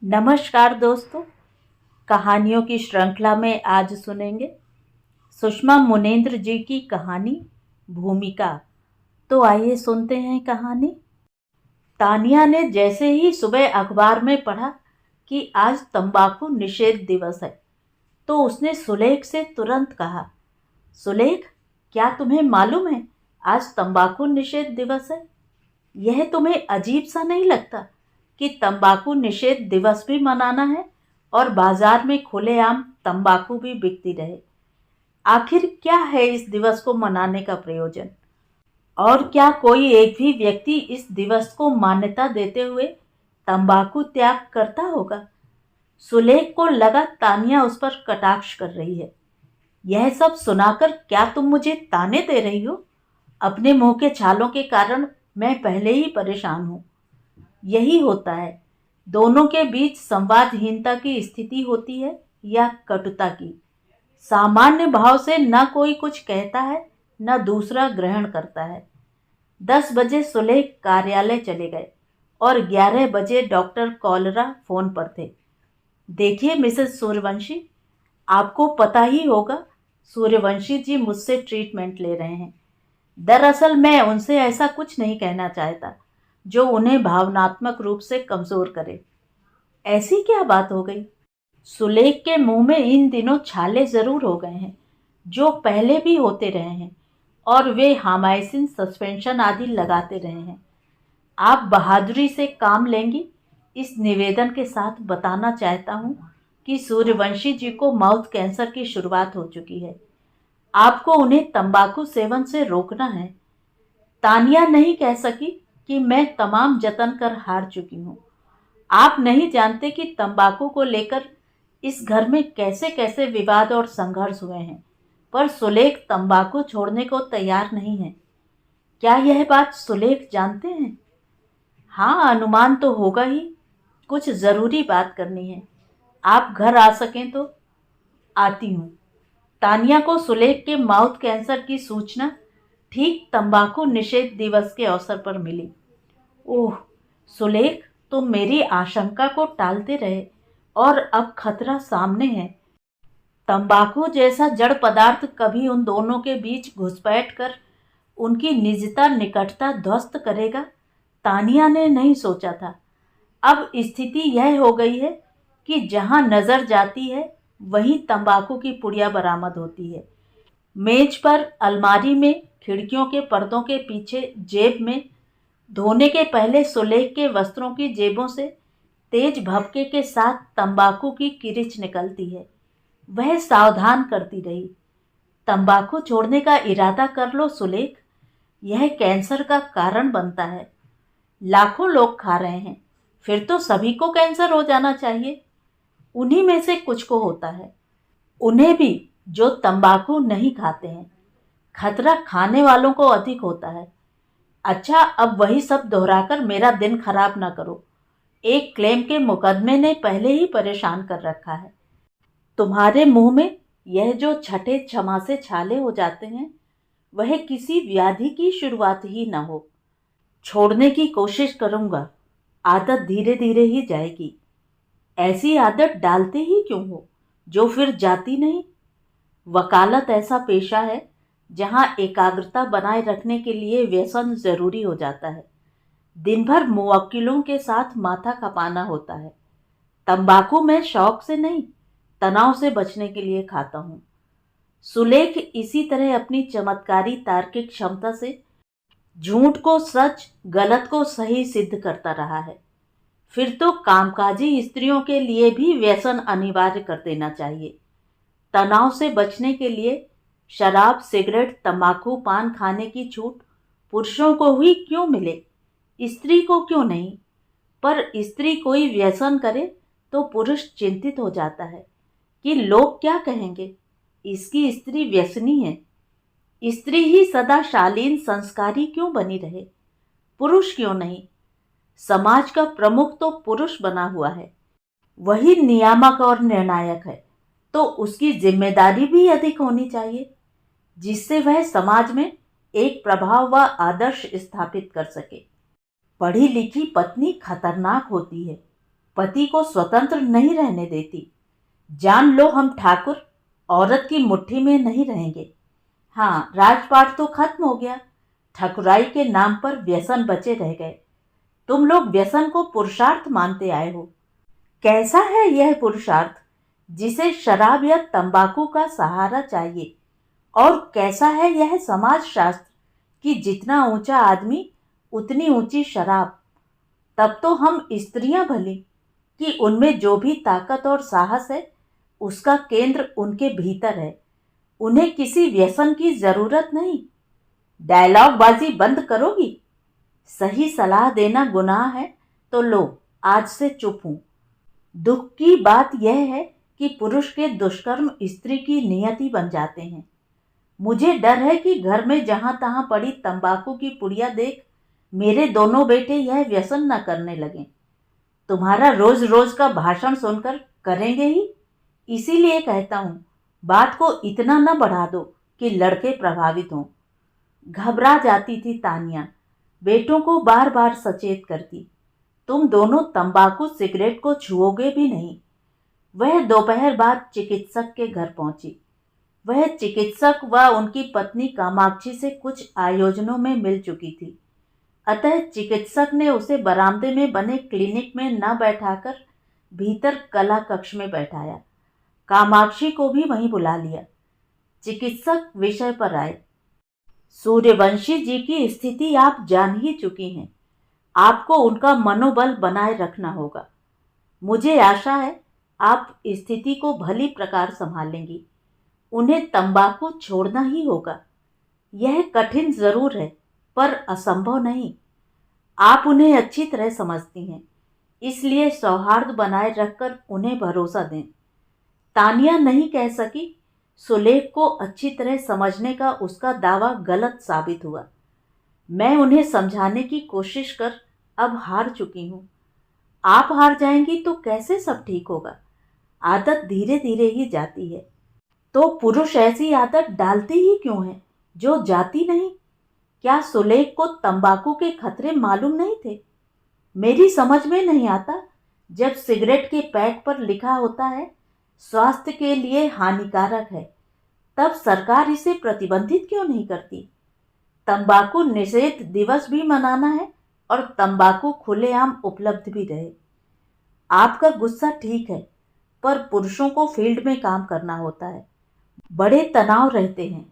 नमस्कार दोस्तों, कहानियों की श्रृंखला में आज सुनेंगे सुषमा मुनेन्द्र जी की कहानी भूमिका। तो आइए सुनते हैं कहानी। तानिया ने जैसे ही सुबह अखबार में पढ़ा कि आज तंबाकू निषेध दिवस है, तो उसने सुलेख से तुरंत कहा, सुलेख, क्या तुम्हें मालूम है आज तंबाकू निषेध दिवस है? यह तुम्हें अजीब सा नहीं लगता कि तंबाकू निषेध दिवस भी मनाना है और बाजार में खुलेआम तंबाकू भी बिकती रहे? आखिर क्या है इस दिवस को मनाने का प्रयोजन? और क्या कोई एक भी व्यक्ति इस दिवस को मान्यता देते हुए तंबाकू त्याग करता होगा? सुलेख को लगा तानिया उस पर कटाक्ष कर रही है। यह सब सुनाकर क्या तुम मुझे ताने दे रही हो? अपने मुंह के छालों के कारण मैं पहले ही परेशान हूं। यही होता है, दोनों के बीच संवादहीनता की स्थिति होती है या कटुता की। सामान्य भाव से न कोई कुछ कहता है न दूसरा ग्रहण करता है। 10 बजे सुलेख कार्यालय चले गए और 11 बजे डॉक्टर कॉलरा फोन पर थे। देखिए मिसेस सूर्यवंशी, आपको पता ही होगा सूर्यवंशी जी मुझसे ट्रीटमेंट ले रहे हैं। दरअसल मैं उनसे ऐसा कुछ नहीं कहना चाहता जो उन्हें भावनात्मक रूप से कमजोर करे। ऐसी क्या बात हो गई? सुलेख के मुंह में इन दिनों छाले जरूर हो गए हैं, जो पहले भी होते रहे हैं, और वे हामाइसिन सस्पेंशन आदि लगाते रहे हैं। आप बहादुरी से काम लेंगी, इस निवेदन के साथ बताना चाहता हूं कि सूर्यवंशी जी को माउथ कैंसर की शुरुआत हो चुकी है। आपको उन्हें तंबाकू सेवन से रोकना है। तानिया नहीं कह सकी कि मैं तमाम जतन कर हार चुकी हूँ। आप नहीं जानते कि तंबाकू को लेकर इस घर में कैसे कैसे विवाद और संघर्ष हुए हैं, पर सुलेख तंबाकू छोड़ने को तैयार नहीं है। क्या यह बात सुलेख जानते हैं? हाँ, अनुमान तो होगा ही। कुछ ज़रूरी बात करनी है। आप घर आ सकें तो? आती हूँ। तानिया को सुलेख के माउथ कैंसर की सूचना ठीक तंबाकू निषेध दिवस के अवसर पर मिली। ओह सुलेख, तुम मेरी आशंका को टालते रहे और अब खतरा सामने है। तंबाकू जैसा जड़ पदार्थ कभी उन दोनों के बीच घुसपैठ कर उनकी निजता निकटता ध्वस्त करेगा, तानिया ने नहीं सोचा था। अब स्थिति यह हो गई है कि जहां नजर जाती है वहीं तंबाकू की पुड़िया बरामद होती है। मेज पर, अलमारी में, खिड़कियों के पर्दों के पीछे, जेब में। धोने के पहले सुलेख के वस्त्रों की जेबों से तेज भभके के साथ तंबाकू की किरिच निकलती है। वह सावधान करती रही, तंबाकू छोड़ने का इरादा कर लो सुलेख, यह कैंसर का कारण बनता है। लाखों लोग खा रहे हैं, फिर तो सभी को कैंसर हो जाना चाहिए। उन्हीं में से कुछ को होता है, उन्हें भी जो तंबाकू नहीं खाते हैं। खतरा खाने वालों को अधिक होता है। अच्छा, अब वही सब दोहराकर मेरा दिन खराब ना करो। एक क्लेम के मुकदमे ने पहले ही परेशान कर रखा है। तुम्हारे मुंह में यह जो छठे छमा से छाले हो जाते हैं, वह किसी व्याधि की शुरुआत ही ना हो। छोड़ने की कोशिश करूंगा, आदत धीरे धीरे ही जाएगी। ऐसी आदत डालते ही क्यों हो जो फिर जाती नहीं? वकालत ऐसा पेशा है जहां एकाग्रता बनाए रखने के लिए व्यसन जरूरी हो जाता है। दिन भर मुवक्किलों के साथ माथा खपाना होता है। तंबाकू मैं शौक से नहीं, तनाव से बचने के लिए खाता हूँ। सुलेख इसी तरह अपनी चमत्कारी तार्किक क्षमता से झूठ को सच, गलत को सही सिद्ध करता रहा है। फिर तो कामकाजी स्त्रियों के लिए भी व्यसन अनिवार्य कर देना चाहिए। तनाव से बचने के लिए शराब, सिगरेट, तंबाकू पान खाने की छूट पुरुषों को ही क्यों मिले, स्त्री को क्यों नहीं? पर स्त्री कोई व्यसन करे तो पुरुष चिंतित हो जाता है कि लोग क्या कहेंगे, इसकी स्त्री व्यसनी है। स्त्री ही सदा शालीन संस्कारी क्यों बनी रहे, पुरुष क्यों नहीं? समाज का प्रमुख तो पुरुष बना हुआ है, वही नियामक और निर्णायक है, तो उसकी जिम्मेदारी भी अधिक होनी चाहिए, जिससे वह समाज में एक प्रभाव व आदर्श स्थापित कर सके। पढ़ी लिखी पत्नी खतरनाक होती है, पति को स्वतंत्र नहीं रहने देती। जान लो हम ठाकुर औरत की मुट्ठी में नहीं रहेंगे। हाँ, राजपाट तो खत्म हो गया, ठकुराई के नाम पर व्यसन बचे रह गए। तुम लोग व्यसन को पुरुषार्थ मानते आए हो। कैसा है यह पुरुषार्थ जिसे शराब या तंबाकू का सहारा चाहिए? और कैसा है यह समाज शास्त्र कि जितना ऊंचा आदमी उतनी ऊंची शराब? तब तो हम स्त्रियां भली कि उनमें जो भी ताकत और साहस है उसका केंद्र उनके भीतर है। उन्हें किसी व्यसन की जरूरत नहीं। डायलॉग बाजी बंद करोगी? सही सलाह देना गुनाह है तो लो, आज से चुप हूं। दुख की बात यह है कि पुरुष के दुष्कर्म स्त्री की नियति बन जाते हैं। मुझे डर है कि घर में जहां तहां पड़ी तंबाकू की पुड़िया देख मेरे दोनों बेटे यह व्यसन न करने लगें। तुम्हारा रोज रोज का भाषण सुनकर करेंगे ही। इसीलिए कहता हूं, बात को इतना न बढ़ा दो कि लड़के प्रभावित हों। घबरा जाती थी तानिया, बेटों को बार बार सचेत करती, तुम दोनों तंबाकू सिगरेट को छुओगे भी नहीं। वह दोपहर बाद चिकित्सक के घर पहुंची। वह चिकित्सक व उनकी पत्नी कामाक्षी से कुछ आयोजनों में मिल चुकी थी। अतः चिकित्सक ने उसे बरामदे में बने क्लिनिक में न बैठाकर भीतर कला कक्ष में बैठाया। कामाक्षी को भी वहीं बुला लिया। चिकित्सक विषय पर आए। सूर्यवंशी जी की स्थिति आप जान ही चुकी हैं। आपको उनका मनोबल बनाए रखना होगा। मुझे आशा है आप स्थिति को भली प्रकार संभालेंगी। उन्हें तंबाकू छोड़ना ही होगा। यह कठिन जरूर है पर असंभव नहीं। आप उन्हें अच्छी तरह समझती हैं, इसलिए सौहार्द बनाए रखकर उन्हें भरोसा दें। तानिया नहीं कह सकी। सुलेख को अच्छी तरह समझने का उसका दावा गलत साबित हुआ। मैं उन्हें समझाने की कोशिश कर अब हार चुकी हूँ। आप हार जाएंगी तो कैसे सब ठीक होगा? आदत धीरे धीरे ही जाती है। तो पुरुष ऐसी आदत डालते ही क्यों हैं जो जाती नहीं? क्या सुलेख को तंबाकू के खतरे मालूम नहीं थे? मेरी समझ में नहीं आता, जब सिगरेट के पैक पर लिखा होता है स्वास्थ्य के लिए हानिकारक है, तब सरकार इसे प्रतिबंधित क्यों नहीं करती? तंबाकू निषेध दिवस भी मनाना है और तंबाकू खुलेआम उपलब्ध भी रहे। आपका गुस्सा ठीक है, पर पुरुषों को फील्ड में काम करना होता है। बड़े तनाव रहते हैं।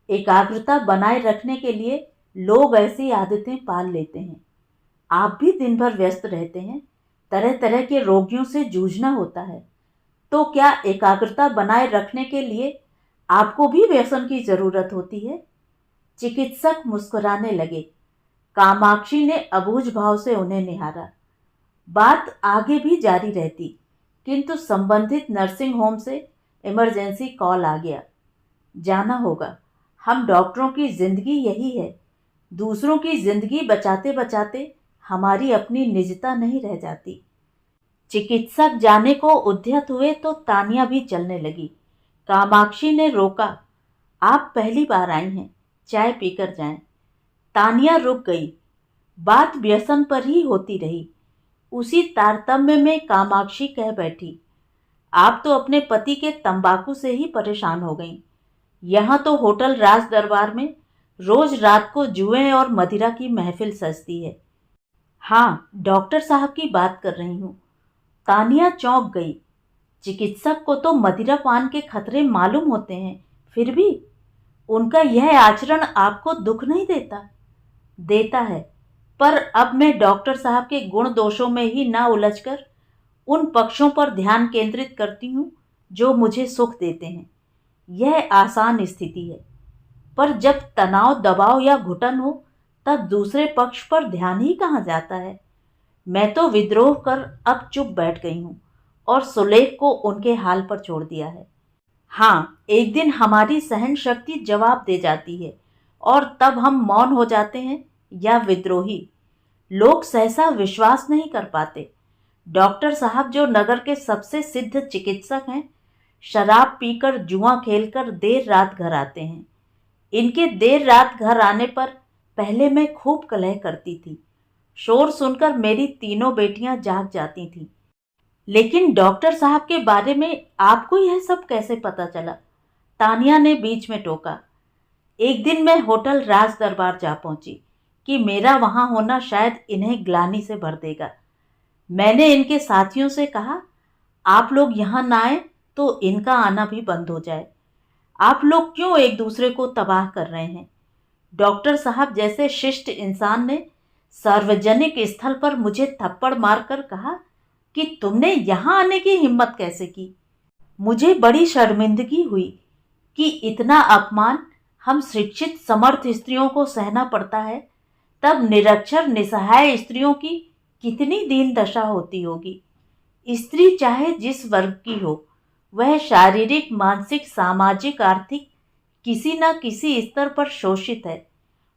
एकाग्रता बनाए रखने के लिए लोग ऐसी आदतें पाल लेते हैं। आप भी दिन भर व्यस्त रहते हैं, तरह तरह के रोगियों से जूझना होता है, तो क्या एकाग्रता बनाए रखने के लिए आपको भी व्यसन की जरूरत होती है? चिकित्सक मुस्कुराने लगे। कामाक्षी ने अबूझ भाव से उन्हें निहारा। बात आगे भी जारी रहती, किंतु संबंधित नर्सिंग होम से इमरजेंसी कॉल आ गया। जाना होगा। हम डॉक्टरों की जिंदगी यही है। दूसरों की जिंदगी बचाते बचाते हमारी अपनी निजता नहीं रह जाती। चिकित्सक जाने को उद्यत हुए तो तानिया भी चलने लगी। कामाक्षी ने रोका। आप पहली बार आई हैं, चाय पीकर जाएं। तानिया रुक गई। बात व्यसन पर ही होती रही। उसी तारतम्य में कामाक्षी कह बैठी, आप तो अपने पति के तंबाकू से ही परेशान हो गईं। यहाँ तो होटल राज दरबार में रोज रात को जुए और मदिरा की महफिल सजती है। हाँ, डॉक्टर साहब की बात कर रही हूँ। तानिया चौंक गई। चिकित्सक को तो मदिरा पान के खतरे मालूम होते हैं, फिर भी उनका यह आचरण आपको दुख नहीं देता? देता है, पर अब मैं डॉक्टर साहब के गुण दोषों में ही ना उलझकर उन पक्षों पर ध्यान केंद्रित करती हूँ जो मुझे सुख देते हैं। यह आसान स्थिति है, पर जब तनाव, दबाव या घुटन हो तब दूसरे पक्ष पर ध्यान ही कहाँ जाता है। मैं तो विद्रोह कर अब चुप बैठ गई हूँ और सुलेख को उनके हाल पर छोड़ दिया है। हाँ, एक दिन हमारी सहन शक्ति जवाब दे जाती है और तब हम मौन हो जाते हैं या विद्रोही। लोग सहसा विश्वास नहीं कर पाते। डॉक्टर साहब जो नगर के सबसे सिद्ध चिकित्सक हैं, शराब पीकर जुआ खेलकर देर रात घर आते हैं। इनके देर रात घर आने पर पहले मैं खूब कलह करती थी। शोर सुनकर मेरी तीनों बेटियां जाग जाती थीं। लेकिन डॉक्टर साहब के बारे में आपको यह सब कैसे पता चला? तानिया ने बीच में टोका। एक दिन मैं होटल राज दरबार जा पहुंची कि मेरा वहां होना शायद इन्हें ग्लानि से भर देगा। मैंने इनके साथियों से कहा, आप लोग यहाँ ना आए तो इनका आना भी बंद हो जाए। आप लोग क्यों एक दूसरे को तबाह कर रहे हैं? डॉक्टर साहब जैसे शिष्ट इंसान ने सार्वजनिक स्थल पर मुझे थप्पड़ मारकर कहा कि तुमने यहाँ आने की हिम्मत कैसे की? मुझे बड़ी शर्मिंदगी हुई कि इतना अपमान हम शिक्षित समर्थ स्त्रियों को सहना पड़ता है, तब निरक्षर निसहाय स्त्रियों की कितनी दीन दशा होती होगी। स्त्री चाहे जिस वर्ग की हो, वह शारीरिक, मानसिक, सामाजिक, आर्थिक किसी न किसी स्तर पर शोषित है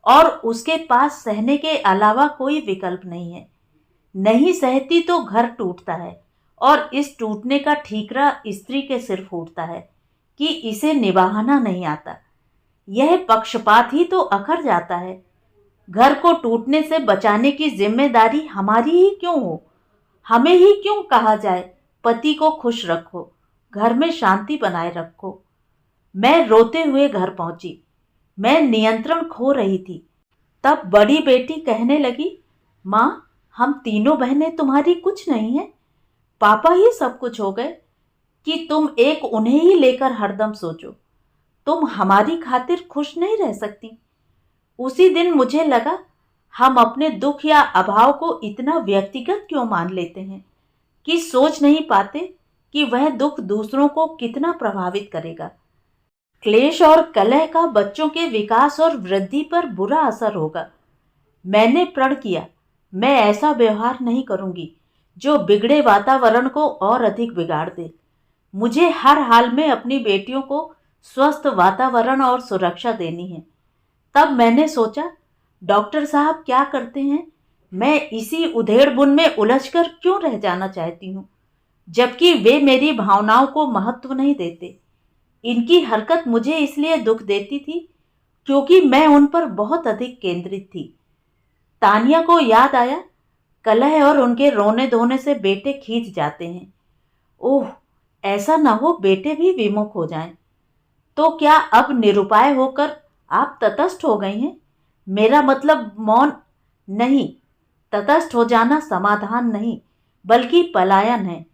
और उसके पास सहने के अलावा कोई विकल्प नहीं है। नहीं सहती तो घर टूटता है और इस टूटने का ठीकरा स्त्री के सिर फूटता है कि इसे निभाना नहीं आता। यह पक्षपात ही तो अखर जाता है। घर को टूटने से बचाने की जिम्मेदारी हमारी ही क्यों हो? हमें ही क्यों कहा जाए, पति को खुश रखो, घर में शांति बनाए रखो? मैं रोते हुए घर पहुंची। मैं नियंत्रण खो रही थी। तब बड़ी बेटी कहने लगी, माँ, हम तीनों बहनें तुम्हारी कुछ नहीं है। पापा ही सब कुछ हो गए कि तुम एक उन्हें ही लेकर हरदम सोचो। तुम हमारी खातिर खुश नहीं रह सकती। उसी दिन मुझे लगा, हम अपने दुख या अभाव को इतना व्यक्तिगत क्यों मान लेते हैं कि सोच नहीं पाते कि वह दुख दूसरों को कितना प्रभावित करेगा। क्लेश और कलह का बच्चों के विकास और वृद्धि पर बुरा असर होगा। मैंने प्रण किया, मैं ऐसा व्यवहार नहीं करूंगी जो बिगड़े वातावरण को और अधिक बिगाड़ दे। मुझे हर हाल में अपनी बेटियों को स्वस्थ वातावरण और सुरक्षा देनी है। तब मैंने सोचा, डॉक्टर साहब क्या करते हैं, मैं इसी उधेड़ बुन में उलझकर क्यों रह जाना चाहती हूँ, जबकि वे मेरी भावनाओं को महत्व नहीं देते। इनकी हरकत मुझे इसलिए दुख देती थी क्योंकि मैं उन पर बहुत अधिक केंद्रित थी। तानिया को याद आया, कलह और उनके रोने धोने से बेटे खींच जाते हैं। ओह, ऐसा न हो बेटे भी विमुख हो जाएं। तो क्या अब निरुपाय होकर आप तटस्थ हो गई हैं? मेरा मतलब मौन नहीं। तटस्थ हो जाना समाधान नहीं, बल्कि पलायन है।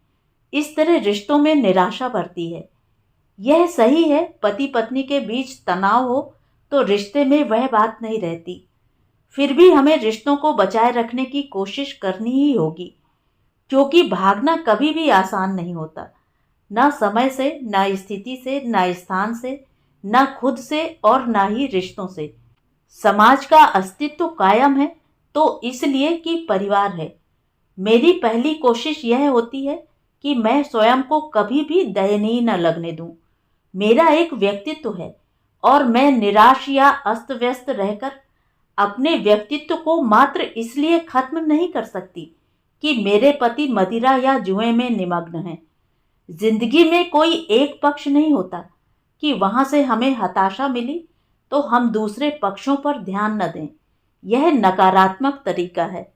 इस तरह रिश्तों में निराशा बढ़ती है। यह सही है, पति पत्नी के बीच तनाव हो तो रिश्ते में वह बात नहीं रहती। फिर भी हमें रिश्तों को बचाए रखने की कोशिश करनी ही होगी, क्योंकि भागना कभी भी आसान नहीं होता। न समय से, न स्थिति से, न स्थान से, न खुद से और न ही रिश्तों से। समाज का अस्तित्व कायम है तो इसलिए कि परिवार है। मेरी पहली कोशिश यह होती है कि मैं स्वयं को कभी भी दयनीय न लगने दूं। मेरा एक व्यक्तित्व है और मैं निराश या अस्त व्यस्त रहकर अपने व्यक्तित्व को मात्र इसलिए खत्म नहीं कर सकती कि मेरे पति मदिरा या जुए में निमग्न हैं। जिंदगी में कोई एक पक्ष नहीं होता कि वहां से हमें हताशा मिली तो हम दूसरे पक्षों पर ध्यान न दें। यह नकारात्मक तरीका है।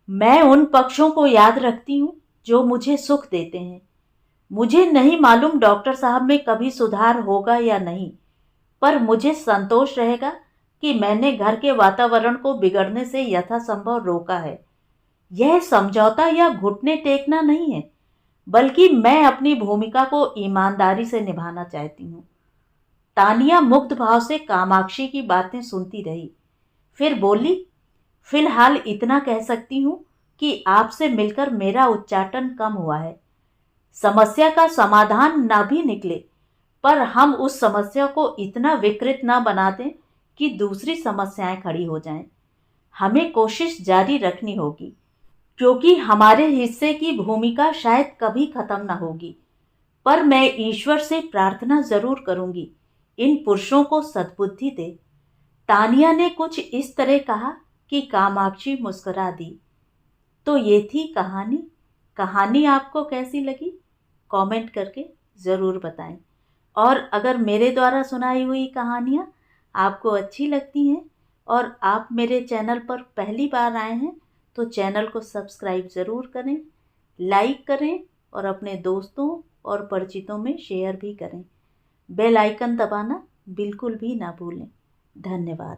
मैं उन पक्षों को याद रखती हूँ जो मुझे सुख देते हैं। मुझे नहीं मालूम डॉक्टर साहब में कभी सुधार होगा या नहीं, पर मुझे संतोष रहेगा कि मैंने घर के वातावरण को बिगड़ने से यथासंभव रोका है। यह समझौता या घुटने टेकना नहीं है, बल्कि मैं अपनी भूमिका को ईमानदारी से निभाना चाहती हूँ। तानिया मुग्ध भाव से कामाक्षी की बातें सुनती रही, फिर बोली, फिलहाल इतना कह सकती हूँ कि आपसे मिलकर मेरा उच्चाटन कम हुआ है। समस्या का समाधान ना भी निकले, पर हम उस समस्या को इतना विकृत ना बना दें कि दूसरी समस्याएं खड़ी हो जाएं। हमें कोशिश जारी रखनी होगी, क्योंकि हमारे हिस्से की भूमिका शायद कभी खत्म ना होगी। पर मैं ईश्वर से प्रार्थना जरूर करूंगी, इन पुरुषों को सद्बुद्धि दे। तानिया ने कुछ इस तरह कहा कि कामाक्षी मुस्कुरा दी। तो ये थी कहानी। कहानी आपको कैसी लगी, कमेंट करके ज़रूर बताएं। और अगर मेरे द्वारा सुनाई हुई कहानियाँ आपको अच्छी लगती हैं और आप मेरे चैनल पर पहली बार आए हैं तो चैनल को सब्सक्राइब ज़रूर करें, लाइक करें और अपने दोस्तों और परिचितों में शेयर भी करें। बेल आइकन दबाना बिल्कुल भी ना भूलें। धन्यवाद।